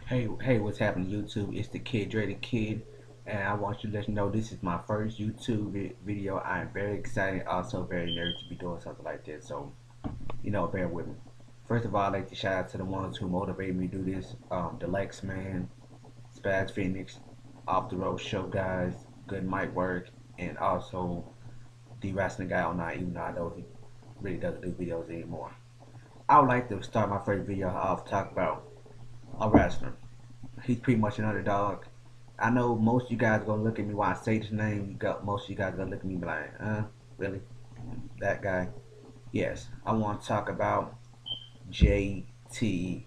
Hey, what's happening, YouTube? It's the Kid Dre the Kid, and I want you to let you know this is my first YouTube video. I'm very excited, also very nervous to be doing something like this. So, bear with me. First of all, I'd like to shout out to the ones who motivated me to do this. The Lex Man, Spaz Phoenix, Off the Road Show guys, Good Mic Work, and also the Wrestling Guy online, even though I know he really doesn't do videos anymore. I would like to start my first video off talk about a wrestler. He's pretty much an underdog. I know most of you guys are gonna look at me when I say this name. Most of you guys are gonna look at me and be like, really? That guy? Yes. I want to talk about JTG.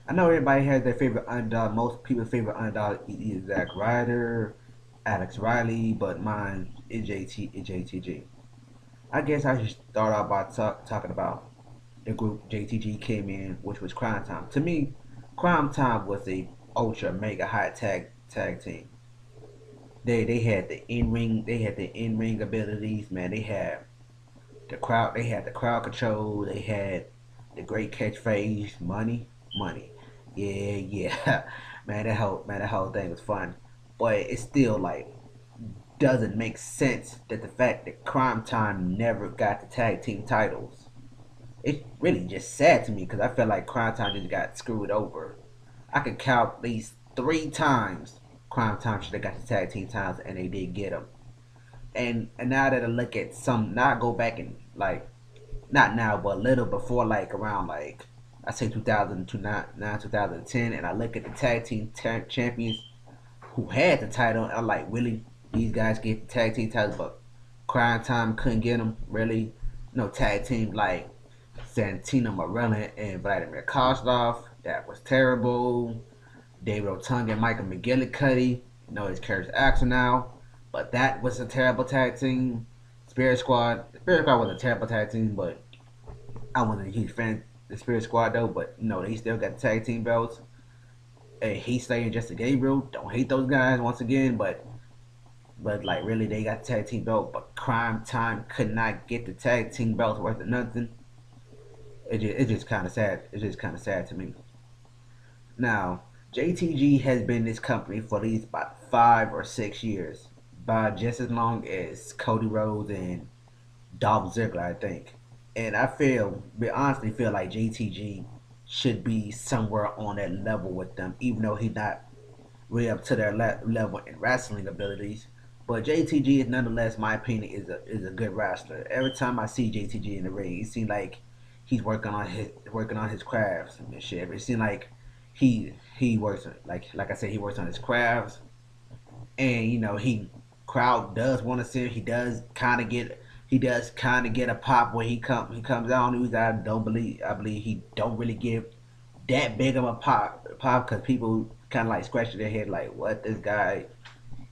I know everybody has their favorite underdog. Most people's favorite underdog is either Zack Ryder, Alex Riley, but mine is JTG. I guess I should start out by talking about the group JTG came in, which was Crime Time. To me, Crime Time was a ultra mega high tag team. They had the in ring abilities, man. They had the crowd control, they had the great catchphrase, money. Yeah, yeah. That whole thing was fun. But it still like doesn't make sense that the fact that Crime Time never got the tag team titles. It's really just sad to me because I felt like Crime Time just got screwed over. I could count at least 3 times Crime Time should have got the tag team titles and they did get them. And now that I look at some, now I go back and like not now but a little before, like around like I say 2010, and I look at the tag team champions who had the title, and I'm like, really, these guys get the tag team titles, but Crime Time couldn't get them. Really, no tag team like Santino Marella and Vladimir Kozlov. That was terrible. David Otunga and Michael McGillicuddy. You know, it's Curtis Axel now. But that was a terrible tag team. Spirit Squad was a terrible tag team, but I wasn't a huge fan of the Spirit Squad though. But they still got the tag team belts. Hey, Heath Slater and Justin Gabriel. Don't hate those guys once again, but like really they got the tag team belt. But Crime Time could not get the tag team belts worth of nothing. It's just kind of sad. It's just kind of sad to me. Now, JTG has been in this company for at least about 5 or 6 years, by just as long as Cody Rhodes and Dolph Ziggler, I think. And we honestly feel like JTG should be somewhere on that level with them, even though he's not really up to their level in wrestling abilities. But JTG is nonetheless, my opinion, is a good wrestler. Every time I see JTG in the ring, it seems like he's working on his crafts and shit. It seems like he works like I said, he works on his crafts, and he crowd does want to see him. He does kind of get a pop when he comes out on news. I believe he don't really give that big of a pop because people kind of like scratching their head like, what, this guy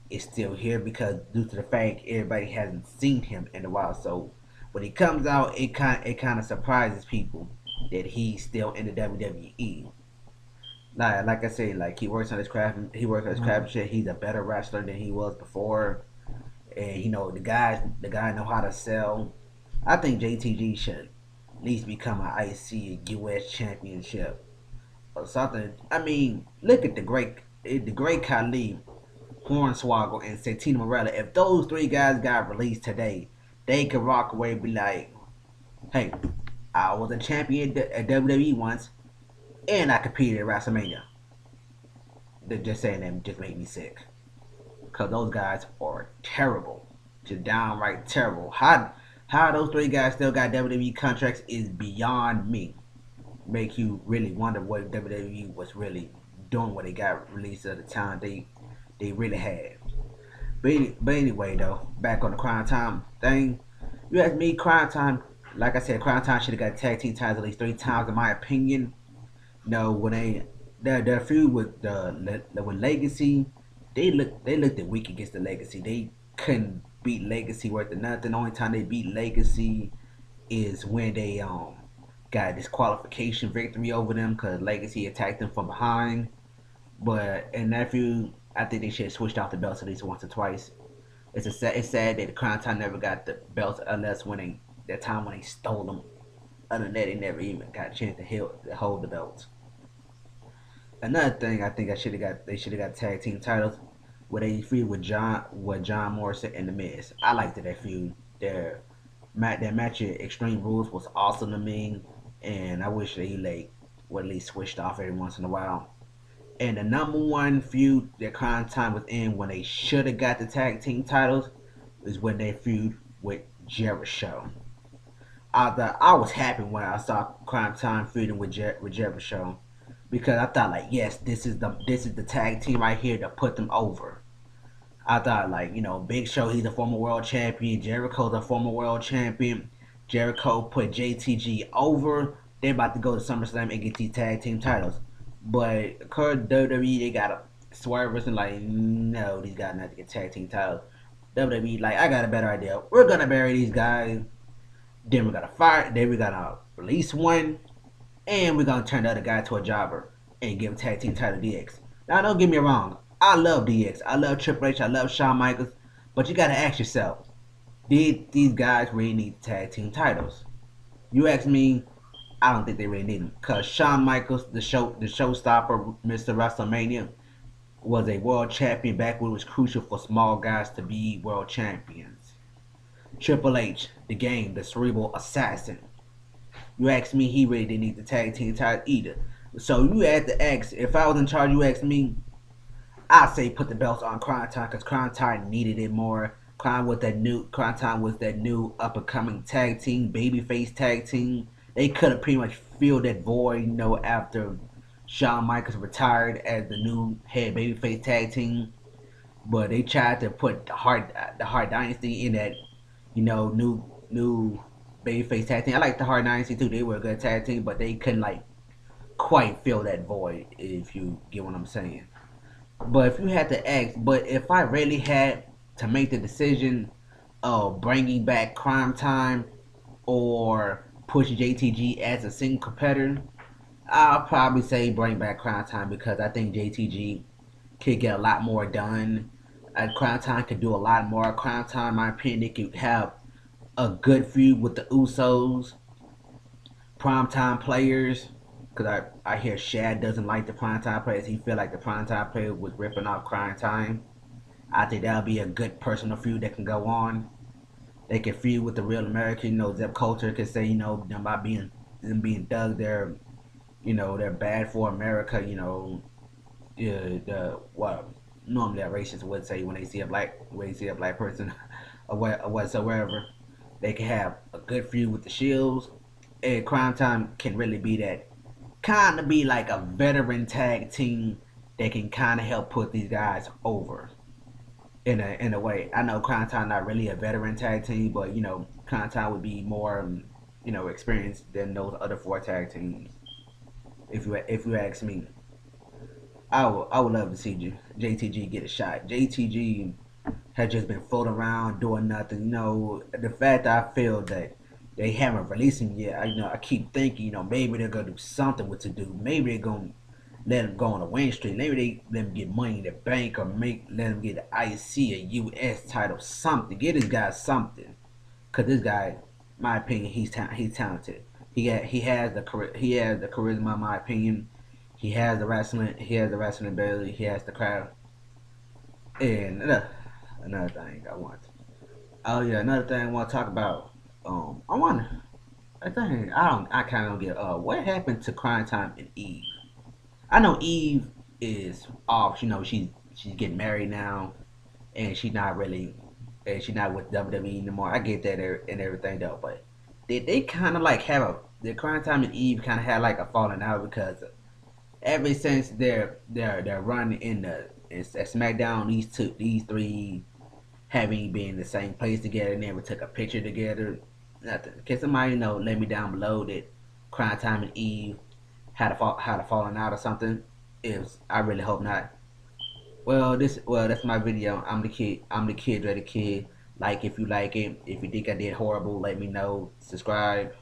is still here, because due to the fact everybody hasn't seen him in a while. So when he comes out, it kind of surprises people that he's still in the WWE. Like I say, like he works on his craft. He works on his craft and shit. He's a better wrestler than he was before, and the guy know how to sell. I think JTG should at least become an IC US championship or something. I mean, look at the great Khali, Hornswoggle, and Santino Morella. If those 3 guys got released today, they could rock away and be like, "Hey, I was a champion at WWE once, and I competed at WrestleMania." They're just saying that just made me sick, because those guys are terrible, just downright terrible. How those 3 guys still got WWE contracts is beyond me. Make you really wonder what WWE was really doing when they got released at the time they really had. But anyway, though, back on the Crime Time thing, you ask me, Crime Time, like I said, Crime Time should have got tag team titles at least 3 times, in my opinion. When their feud with Legacy, they looked at weak against the Legacy. They couldn't beat Legacy worth of nothing. The only time they beat Legacy is when they got a disqualification victory over them because Legacy attacked them from behind. But in that feud, I think they should have switched out the belts at least once or twice. It's sad that the Crown Time never got the belts unless when that time when they stole them. Other than that, they never even got a chance to hold the belts. Another thing I think they should have got tag team titles where they feud with John Morrison and the Miz. I liked that feud. Their match at Extreme Rules was awesome to me, and I wish they like would at least switched off every once in a while. And the number one feud that Crime Time was in when they should have got the tag team titles is when they feud with Jericho. I was happy when I saw Crime Time feuding with Jericho because I thought like yes this is the tag team right here to put them over. I thought like Big Show, he's a former world champion. Jericho's a former world champion. Jericho put JTG over. They're about to go to SummerSlam and get these tag team titles. But current WWE, they got a swervers and like no, these guys not to get tag team titles. WWE like I got a better idea. We're gonna bury these guys. Then we're gonna fire. Then we're gonna release one, and we're gonna turn the other guy to a jobber and give him tag team title DX. Now don't get me wrong. I love DX. I love Triple H. I love Shawn Michaels. But you gotta ask yourself, did these guys really need tag team titles? You ask me, I don't think they really need them. Cause Shawn Michaels, the showstopper, Mr. WrestleMania, was a world champion back when it was crucial for small guys to be world champions. Triple H, the game, the cerebral assassin. You ask me, he really didn't need the tag team title either. So you had to ask, if I was in charge, you ask me, I say put the belts on Crime Time because Crime Time needed it more. Crime Time was that new up and coming tag team, babyface tag team. They could have pretty much filled that void, after Shawn Michaels retired as the new head babyface tag team. But they tried to put the Hart Dynasty in that, new babyface tag team. I like the Hart Dynasty too. They were a good tag team, but they couldn't like quite fill that void. If you get what I'm saying. But if you had to ask, but if I really had to make the decision of bringing back Crime Time or push JTG as a single competitor, I'll probably say bring back Crime Time because I think JTG could get a lot more done. Crime Time could do a lot more. Crime Time, in my opinion, they could have a good feud with the Usos, primetime players. Because I hear Shad doesn't like the primetime players. He feel like the primetime player was ripping off Crime Time. I think that'll be a good personal feud that can go on. They can feud with the real American. Zeb Coulter can say, them about them being thugs, they're bad for America. The what normally a racist would say when they see a black person or whatsoever. They can have a good feud with the Shields, and Crime Time can really be that kind of be like a veteran tag team that can kind of help put these guys over in a way. I know Crime Time not really a veteran tag team, but Crime Time would be more experienced than those other four tag teams. If you ask me, I would love to see JTG get a shot. JTG has just been floating around doing nothing. The fact that I feel that they haven't released him yet. I keep thinking, maybe they're gonna do something with to do. Maybe they're gonna let him go on a win streak. Maybe they let him get money in the bank or let him get an IC, a US title, something. Get this guy something, cause this guy, in my opinion, he's talented. He has the charisma, in my opinion. He has the wrestling. He has the wrestling ability. He has the crowd. And another thing I want. Oh yeah, another thing I want to talk about. I want. I think I don't. I kind of don't get. What happened to Crime Time and Eve? I know Eve is off. She's getting married now, and she's not really. And she's not with WWE anymore. I get that and everything though, but did they kind of like have a? Did Crime Time and Eve kind of had like a falling out because ever since their run in SmackDown, these three having been in the same place together, never took a picture together. Nothing. Can somebody let me down below that Crime Time and Eve had a falling out or something? If I really hope not. Well that's my video. I'm the kid. I'm the kid, ready kid. Like if you like it. If you think I did horrible, let me know. Subscribe.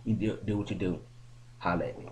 You do what you do. Holla at me.